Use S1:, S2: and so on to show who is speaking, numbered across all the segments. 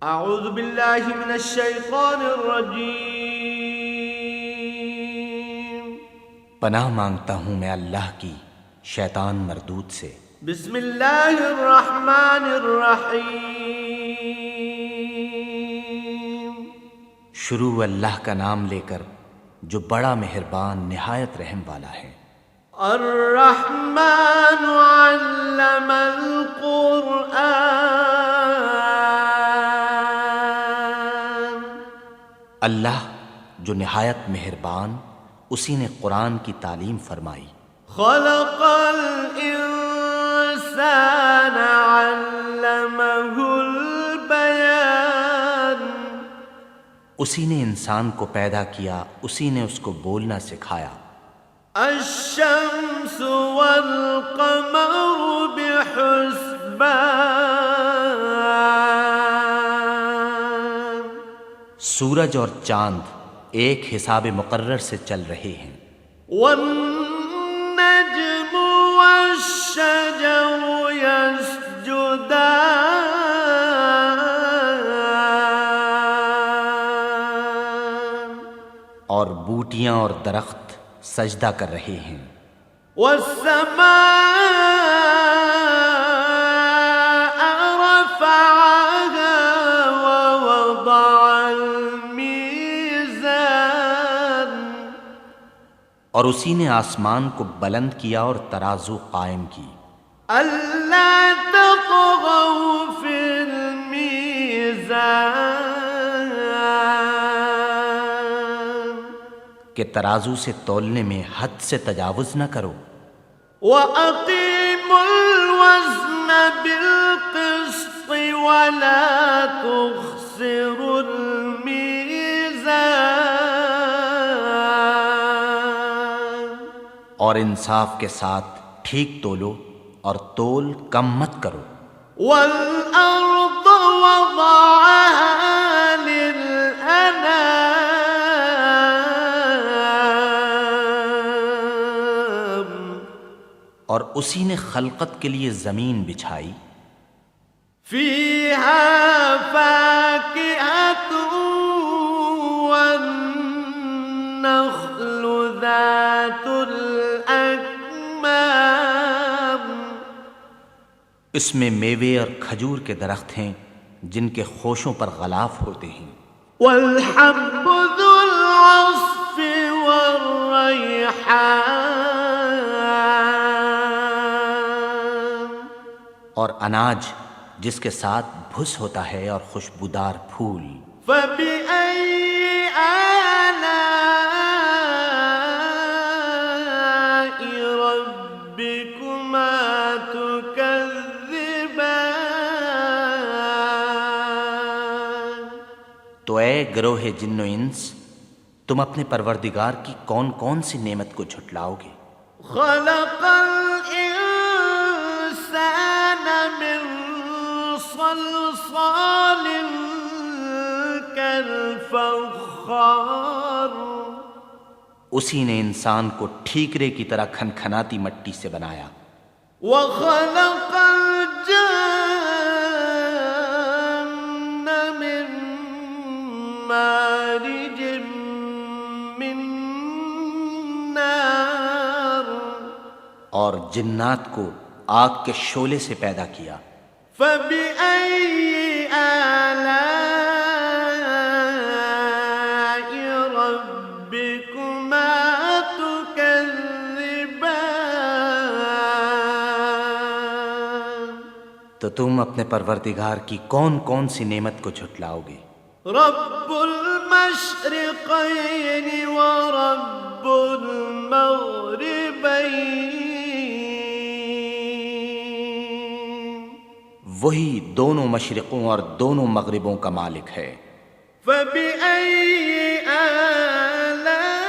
S1: اعوذ باللہ من الشیطان الرجیم۔
S2: پناہ مانگتا ہوں میں اللہ کی شیطان مردود سے۔
S1: بسم اللہ الرحمن الرحیم۔
S2: شروع اللہ کا نام لے کر جو بڑا مہربان نہایت رحم والا ہے۔
S1: الرحمن علم القرآن۔
S2: اللہ جو نہایت مہربان، اسی نے قرآن کی تعلیم فرمائی۔
S1: خلق الانسان علمہ البیان۔
S2: اسی نے انسان کو پیدا کیا، اسی نے اس کو بولنا سکھایا۔
S1: الشمس والقمر بحسبان۔
S2: سورج اور چاند ایک حساب مقرر سے چل رہے ہیں۔
S1: والنجم والشجر يسجدان۔
S2: اور بوٹیاں اور درخت سجدہ کر رہے ہیں۔
S1: والسماء رفعها ووضع الميزان۔
S2: اور اسی نے آسمان کو بلند کیا اور ترازو قائم کی۔
S1: ألا تطغوا في الميزان۔
S2: کہ ترازو سے تولنے میں حد سے تجاوز نہ کرو۔
S1: وَأَقِيمُوا الْوَزْنَ بِالْقِسْطِ وَلَا تُخْسِرُوا الْمِيزَانَ۔
S2: اور انصاف کے ساتھ ٹھیک تولو اور تول کم مت کرو۔
S1: وَالْأَرْضَ وَضَعَهَا لِلْأَنَامِ۔
S2: اور اسی نے خلقت کے لیے زمین بچھائی۔
S1: فِيهَا فَاكِهَةٌ وَالنَّخْلُ ذَاتُ الْأَكْمَامِ۔
S2: اس میں میوے اور کھجور کے درخت ہیں جن کے خوشوں پر غلاف ہوتے ہیں۔
S1: وَالْحَبُّ ذُو الْعَصْفِ وَالرَّيْحَانِ۔
S2: اور اناج جس کے ساتھ بھس ہوتا ہے اور خوشبودار پھول۔
S1: فَبِأَيِّ آلَاءِ رَبِّكُمَا تُكَذِّبَانِ۔
S2: تو اے گروہ جن و انس، تم اپنے پروردگار کی کون کون سی نعمت کو جھٹلاؤ گے؟
S1: خلق الانسان من صلصال كالفخار۔
S2: اسی نے انسان کو ٹھیکرے کی طرح کھنکھناتی مٹی سے بنایا۔
S1: وخلق الجن من مارج من نار۔
S2: اور جنات کو آگ کے شعلے سے پیدا کیا۔
S1: فبأي آلاء ربكما تكذبان۔
S2: تو تم اپنے پروردگار کی کون کون سی نعمت کو جھٹلاؤ گے؟
S1: رب المشرقين ورب المغربين۔
S2: وہی دونوں مشرقوں اور دونوں مغربوں کا مالک ہے۔
S1: فبأي آلاء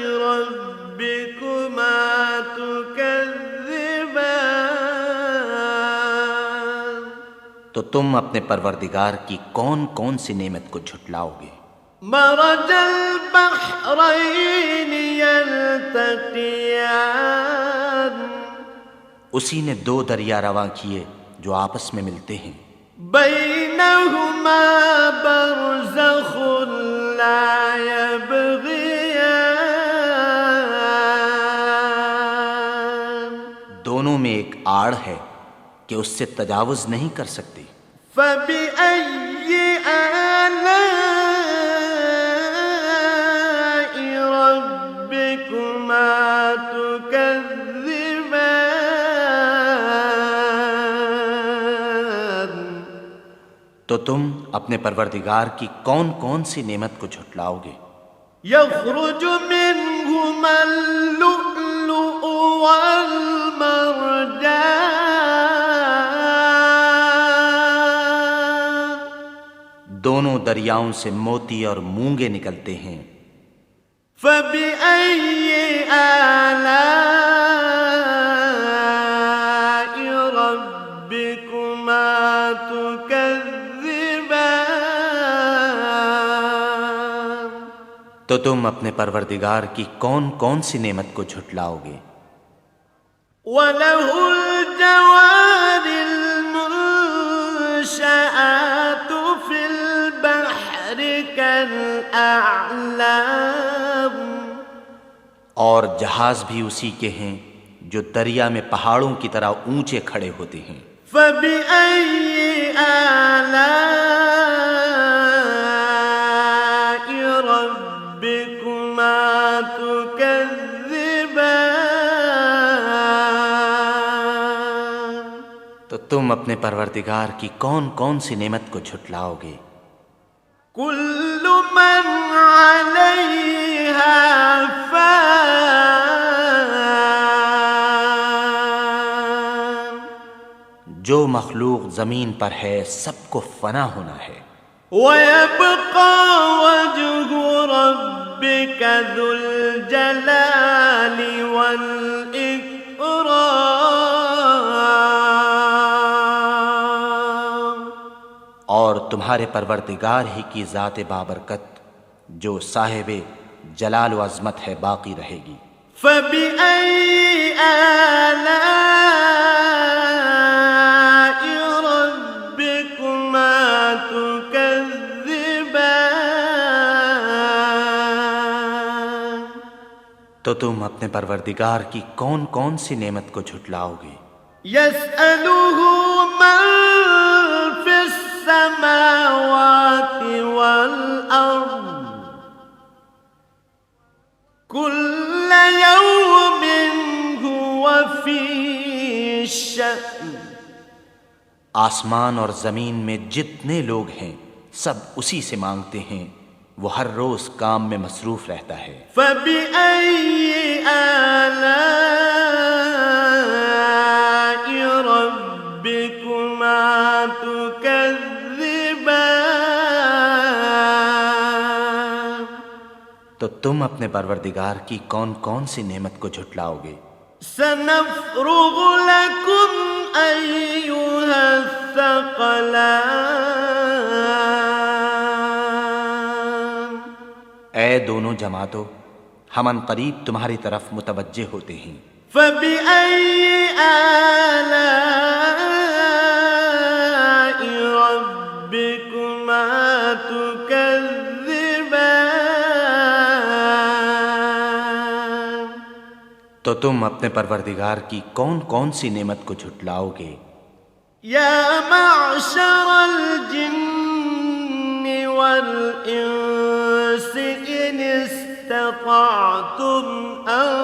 S1: ربكما تكذبان۔
S2: تو تم اپنے پروردگار کی کون کون سی نعمت کو جھٹلاؤ گے؟
S1: مرج البحرين يلتقيان۔
S2: اسی نے دو دریا رواں کیے جو آپس میں ملتے ہیں،
S1: بینہما برزخ لا یبغیان،
S2: دونوں میں ایک آڑ ہے کہ اس سے تجاوز نہیں کر سکتے۔
S1: فبأي آلاء ربكما تكذبان،
S2: تو تم اپنے پروردگار کی کون کون سی نعمت کو جھٹلاؤ گے؟
S1: يخرج منهما اللؤلؤ والمرجان،
S2: دونوں دریاؤں سے موتی اور مونگے نکلتے ہیں۔
S1: فبأي آلاء ربكما تكذبان،
S2: تو تم اپنے پروردگار کی کون کون سی نعمت کو جھٹلاؤ گے؟
S1: وَلَهُ الْجَوَارِ الْمُنشَآتُ فِي الْبَحْرِ كَالْأَعْلَامِ،
S2: اور جہاز بھی اسی کے ہیں جو دریا میں پہاڑوں کی طرح اونچے کھڑے ہوتے ہیں۔
S1: فَبِأَيِّ آلَاءِ رَبِّكُمَا تُكَذِّبَانِ،
S2: تو تم اپنے پروردگار کی کون کون سی نعمت کو جھٹلاؤ گے؟
S1: كل من عليها فان،
S2: جو مخلوق زمین پر ہے سب کو فنا ہونا ہے،
S1: ويبقى وجه ربك ذو الجلال والإكرام،
S2: اور تمہارے پروردگار ہی کی ذات بابرکت جو صاحب جلال و عظمت ہے باقی رہے گی۔
S1: فبأي آلاء ربكما تكذبان،
S2: تو تم اپنے پروردگار کی کون کون سی نعمت کو جھٹلاؤ گے؟
S1: يسأله من في السماوات والأرض كل يوم هو في شأن،
S2: آسمان اور زمین میں جتنے لوگ ہیں سب اسی سے مانگتے ہیں، وہ ہر روز کام میں مصروف رہتا ہے۔
S1: فبأي آلاء ربكما تكذبان،
S2: تو تم اپنے پروردگار کی کون کون سی نعمت کو جھٹلاؤ گے؟
S1: سنفرغ لكم أيها الثقلان،
S2: اے دونوں جماعتوں، ہم ان قریب تمہاری طرف متوجہ ہوتے ہیں۔
S1: فبأي آلاء ربكما تكذبان،
S2: تو تم اپنے پروردگار کی کون کون سی نعمت کو جھٹلاؤ گے؟
S1: يا معشر الجن والإنس إن استطعتم أن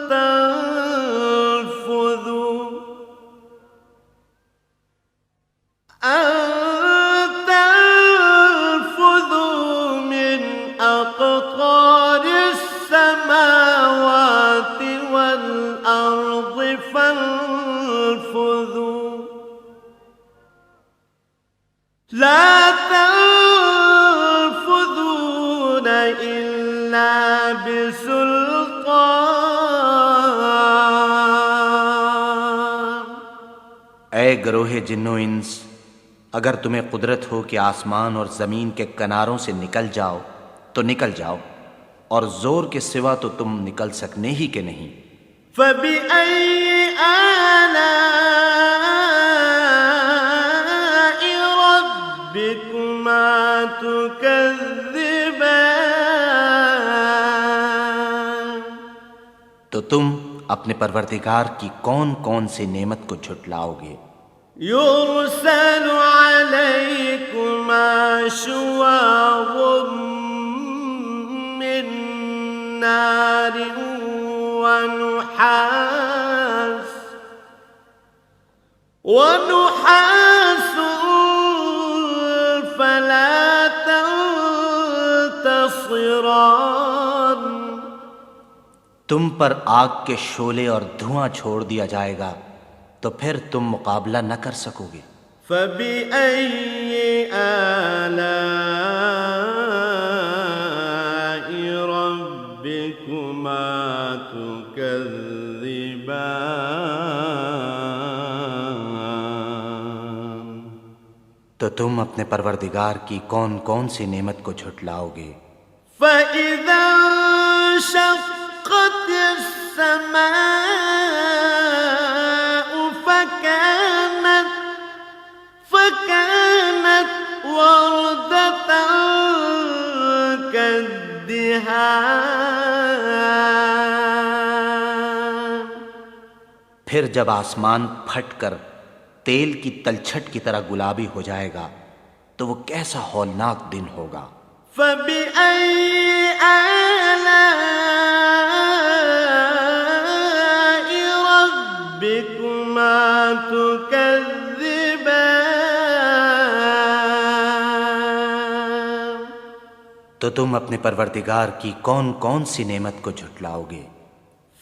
S1: تنفذوا من أقطار السماوات والأرض فانفذوا، لا تنفذون إلا بسلطان۔
S2: اے گروہ جن و انس، اگر تمہیں قدرت ہو کہ آسمان اور زمین کے کناروں سے نکل جاؤ تو نکل جاؤ، اور زور کے سوا تو تم نکل سکنے ہی کہ نہیں۔
S1: فبأي آلاء تكذبان
S2: تو تم اپنے پروردگار کی کون کون سی نعمت کو جھٹلاؤ گے؟
S1: يرسل عليكما شواظ من نار ونحاس فلا تنتصران
S2: تم پر آگ کے شعلے اور دھواں چھوڑ دیا جائے گا تو پھر تم مقابلہ نہ کر سکو گے۔
S1: فبأي آلاء ربكما تكذبان
S2: تو تم اپنے پروردگار کی کون کون سی نعمت کو جھٹلاؤ گے؟
S1: فإذا انشقت السماء فكانت وردة كالدهان
S2: پھر جب آسمان پھٹ کر تیل کی تلچھٹ کی طرح گلابی ہو جائے گا تو وہ کیسا ہولناک دن ہوگا۔
S1: فبأي آلاء ربكما تكذبان
S2: تو تم اپنے پروردگار کی کون کون سی نعمت کو جھٹلاؤ گے؟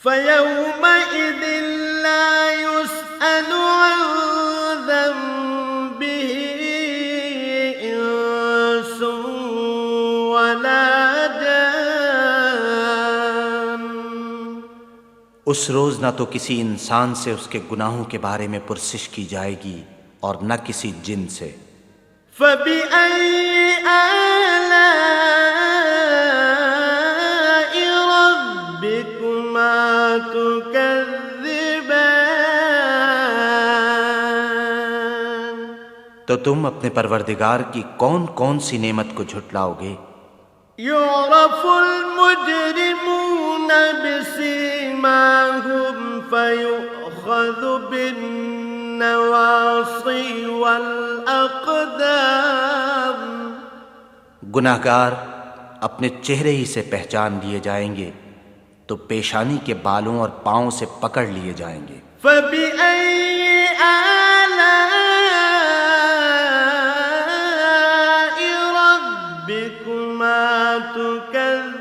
S1: فيومئذ لا يسأل عن ذنبه إنس ولا جان
S2: اس روز نہ تو کسی انسان سے اس کے گناہوں کے بارے میں پرسش کی جائے گی اور نہ کسی جن سے۔
S1: فبأي آلاء ربكما تكذبان
S2: تو تم اپنے پروردگار کی کون کون سی نعمت کو جھٹلاؤ گے؟
S1: يعرف المجرمون بسيماهم فيؤخذ بالنواصي والأقدام
S2: گناہگار اپنے چہرے ہی سے پہچان لیے جائیں گے تو پیشانی کے بالوں اور پاؤں سے پکڑ لیے جائیں گے۔
S1: فبأي آلاء ربكما تكذبان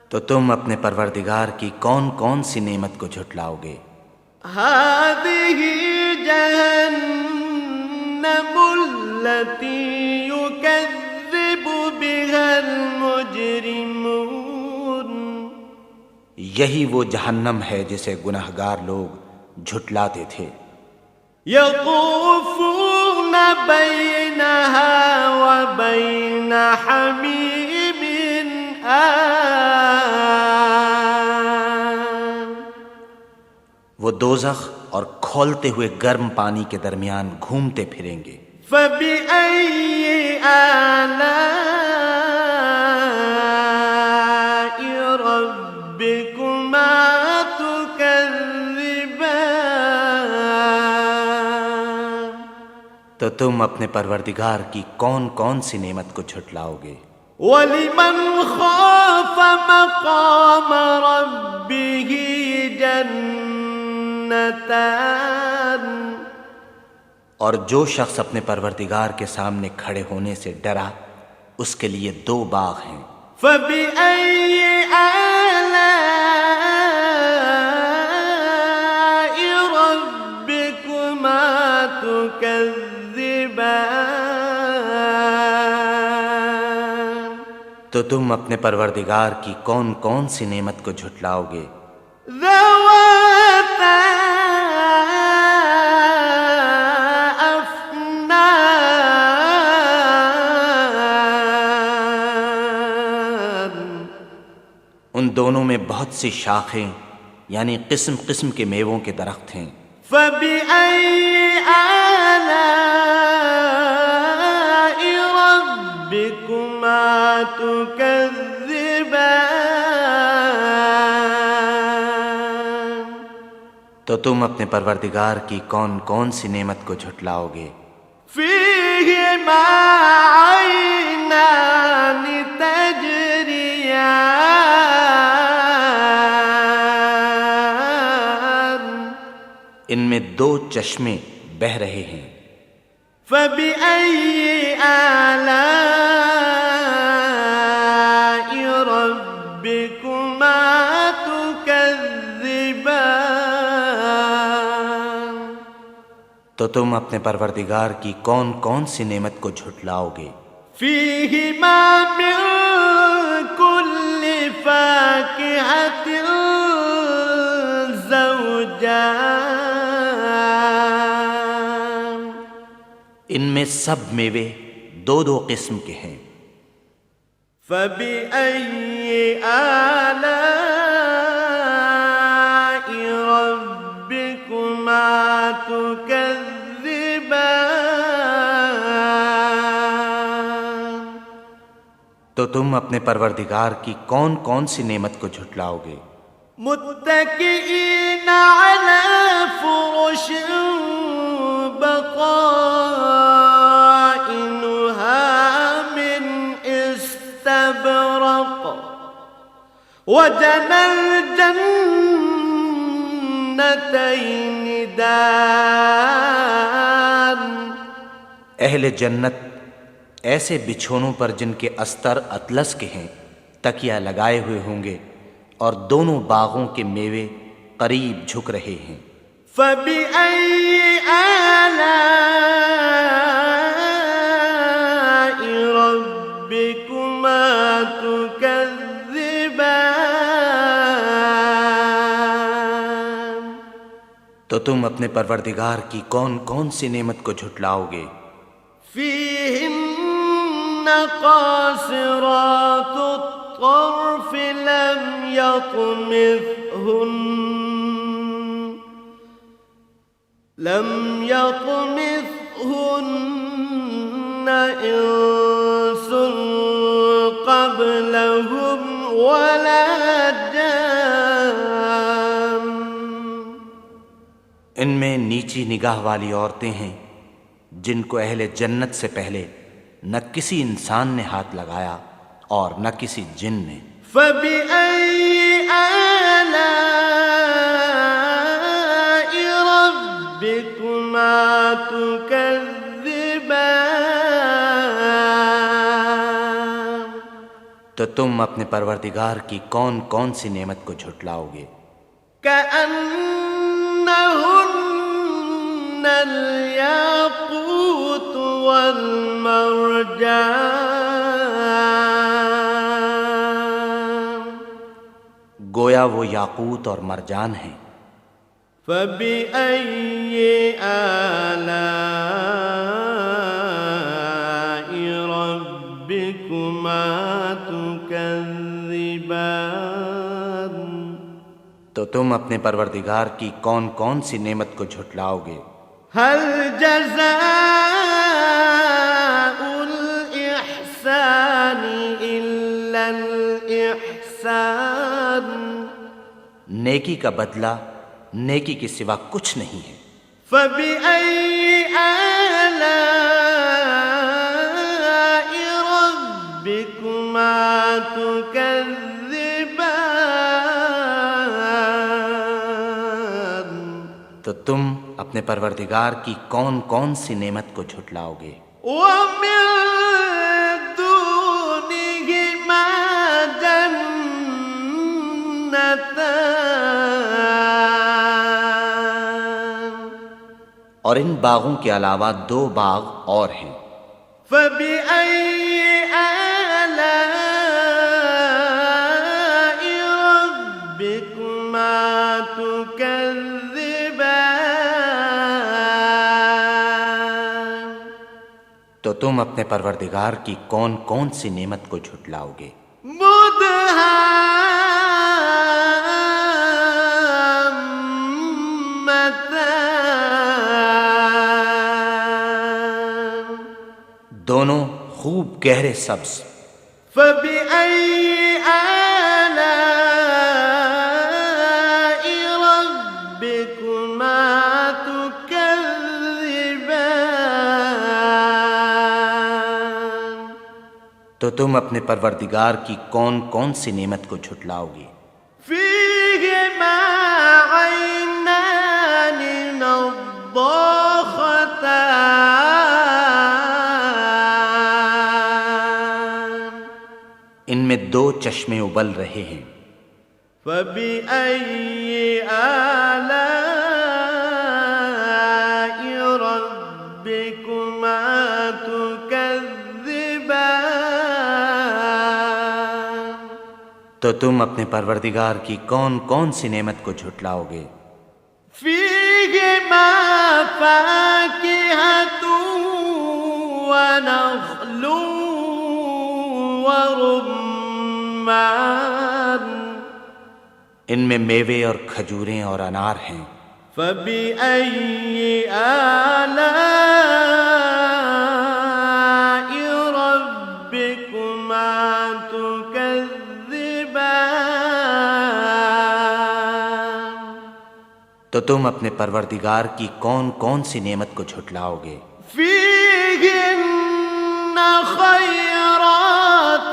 S2: تو تم اپنے پروردگار کی کون کون سی نعمت کو جھٹلاؤ گے؟
S1: هذه جهنم التي يكذب بها المجرمون
S2: یہی وہ جہنم ہے جسے گناہگار لوگ جھٹلاتے تھے۔
S1: يطوفون بينها وبين حميم آن
S2: وہ دوزخ اور کھولتے ہوئے گرم پانی کے درمیان گھومتے پھریں گے۔
S1: فبأي آلاء ربكما تكذبان
S2: تو تم اپنے پروردگار کی کون کون سی نعمت کو جھٹلاؤ گے؟
S1: وَلِمَنْ خَافَ مَقَامَ رَبِّهِ جَنَّتَانِ
S2: اور جو شخص اپنے پروردگار کے سامنے کھڑے ہونے سے ڈرا اس کے لیے دو باغ ہیں۔
S1: فَبِأَيِّ آلَاءِ رَبِّكُمَا تُكَذِّبَانِ
S2: تو تم اپنے پروردگار کی کون کون سی نعمت کو جھٹلاؤ گے؟
S1: ذَوَاتَا أَفْنَانٍ
S2: ان دونوں میں بہت سی شاخیں یعنی قسم قسم کے میووں کے درخت ہیں۔
S1: فَبِأَيِّ آلاء ربكما تكذبان
S2: تو تم اپنے پروردگار کی کون کون سی نعمت کو جھٹلاؤ گے؟
S1: فيهما عينان تجريان
S2: ان میں دو چشمے بہ رہے ہیں۔
S1: فبأي آلاء ربكما تكذبان
S2: تو تم اپنے پروردگار کی کون کون سی نعمت کو جھٹلاؤ گے؟
S1: فيهما من كل فاكهة زوجان
S2: ان میں سب میوے دو دو قسم کے ہیں۔
S1: فبأي آلاء ربكما تكذبان
S2: تو تم اپنے پروردگار کی کون کون سی نعمت کو جھٹلاؤ گے؟
S1: متكئين على فرش بطائنها من استبرق وجنى الجنتين دان
S2: اہل جنت ایسے بچھونوں پر جن کے استر اطلس کے ہیں تکیہ لگائے ہوئے ہوں گے اور دونوں باغوں کے میوے قریب جھک رہے ہیں۔
S1: فبأي آلاء ربكما تكذبان
S2: تو تم اپنے پروردگار کی کون کون سی نعمت کو جھٹلاؤ گے؟
S1: فيهن قاصرات الطرف لم يطمثهن إنس قبلهم ولا جان
S2: ان میں نیچی نگاہ والی عورتیں ہیں جن کو اہل جنت سے پہلے نہ کسی انسان نے ہاتھ لگایا اور نہ کسی جن نے۔
S1: فبأي آلاء ربكما تكذبان
S2: تو تم اپنے پروردگار کی کون کون سی نعمت کو جھٹلاؤ گے؟
S1: كأنهن الياقوت والمرجان
S2: گویا وہ یاقوت اور مرجان ہیں۔
S1: فبأي آلاء ربكما تكذبان
S2: تو تم اپنے پروردگار کی کون کون سی نعمت کو جھٹلاؤ گے؟
S1: هل جزاء الإحسان إلا الإحسان
S2: نیکی کا بدلہ نیکی کے سوا کچھ نہیں ہے۔
S1: فبأي آلاء ربكما تكذبان
S2: تو تم اپنے پروردگار کی کون کون سی نعمت کو جھٹلاؤ گے؟
S1: ومن دونهما جنتان
S2: اور ان باغوں کے علاوہ دو باغ اور ہیں۔
S1: فبأي آلاء ربكما تكذبان
S2: تو تم اپنے پروردگار کی کون کون سی نعمت کو جھٹلاؤ گے؟
S1: مدهامتان
S2: خوب گہرے سبز.
S1: فبأي آلاء ربكما تكذبان.
S2: تو تم اپنے پروردگار کی کون کون سی نعمت کو جھٹلاؤ گے؟
S1: فيهما عينان نضاختان.
S2: ان میں دو چشمے ابل رہے ہیں.
S1: فبأي آلاء ربكما تكذبان.
S2: تو تم اپنے پروردگار کی کون کون سی نعمت کو جھٹلاؤ گے؟
S1: فيهما فاكهة ونخل ورمان.
S2: ان میں میوے اور کھجوریں اور انار ہیں.
S1: فبأي آلاء ربكما تكذبان.
S2: تو تم اپنے پروردگار کی کون کون سی نعمت کو جھٹلاؤ گے؟
S1: فيهن خيرات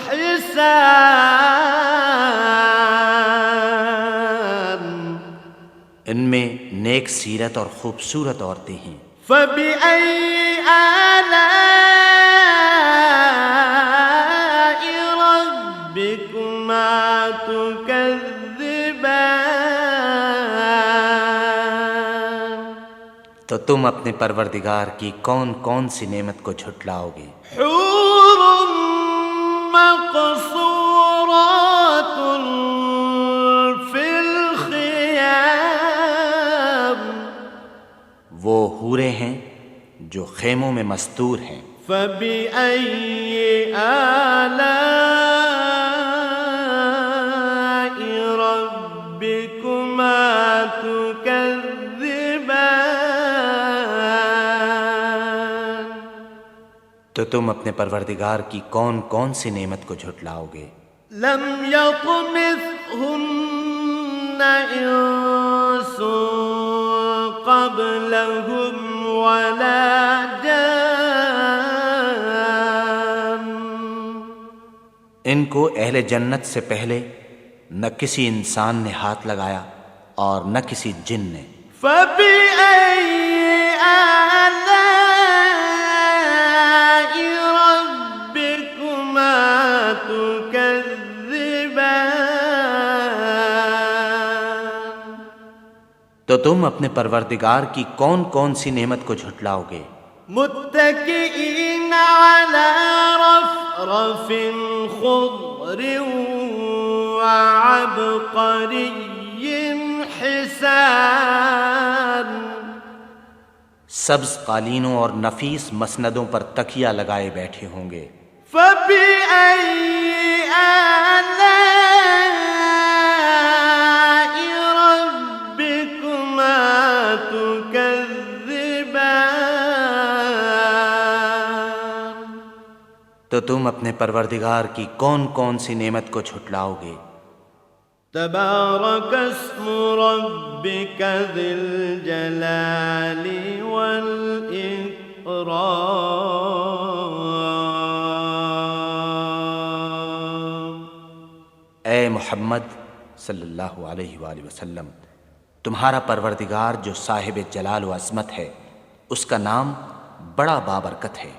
S1: حسان.
S2: ان میں نیک سیرت اور خوبصورت عورتیں ہیں.
S1: فبأي آلاء ربكما تكذبان.
S2: تو تم اپنے پروردگار کی کون کون سی نعمت کو جھٹلاؤ گے؟
S1: حور مقصورات في الخيام.
S2: وہ حوریں ہیں جو خیموں میں مستور ہیں.
S1: فبأي آلاء ربكما تكذبان.
S2: تو تم اپنے پروردگار کی کون کون سی نعمت کو جھٹلاؤ گے؟
S1: لم يطمثهن انس قبلهم ولا جان.
S2: ان کو اہل جنت سے پہلے نہ کسی انسان نے ہاتھ لگایا اور نہ کسی جن نے.
S1: فبأي آلاء ربكما تكذبان.
S2: تو تم اپنے پروردگار کی کون کون سی نعمت کو جھٹلاؤ گے؟
S1: متكئين على رفرف خضر وعبقري حسان.
S2: سبز قالینوں اور نفیس مسندوں پر تکیہ لگائے بیٹھے ہوں گے.
S1: فبأي آلاء ربكما تكذبان.
S2: تو تم اپنے پروردگار کی کون کون سی نعمت کو جھٹلاؤ گے؟
S1: تبارك اسم ربك ذي الجلال والإكرام.
S2: اے محمد صلی اللہ علیہ وآلہ وسلم، تمہارا پروردگار جو صاحب جلال و عظمت ہے، اس کا نام بڑا بابرکت ہے.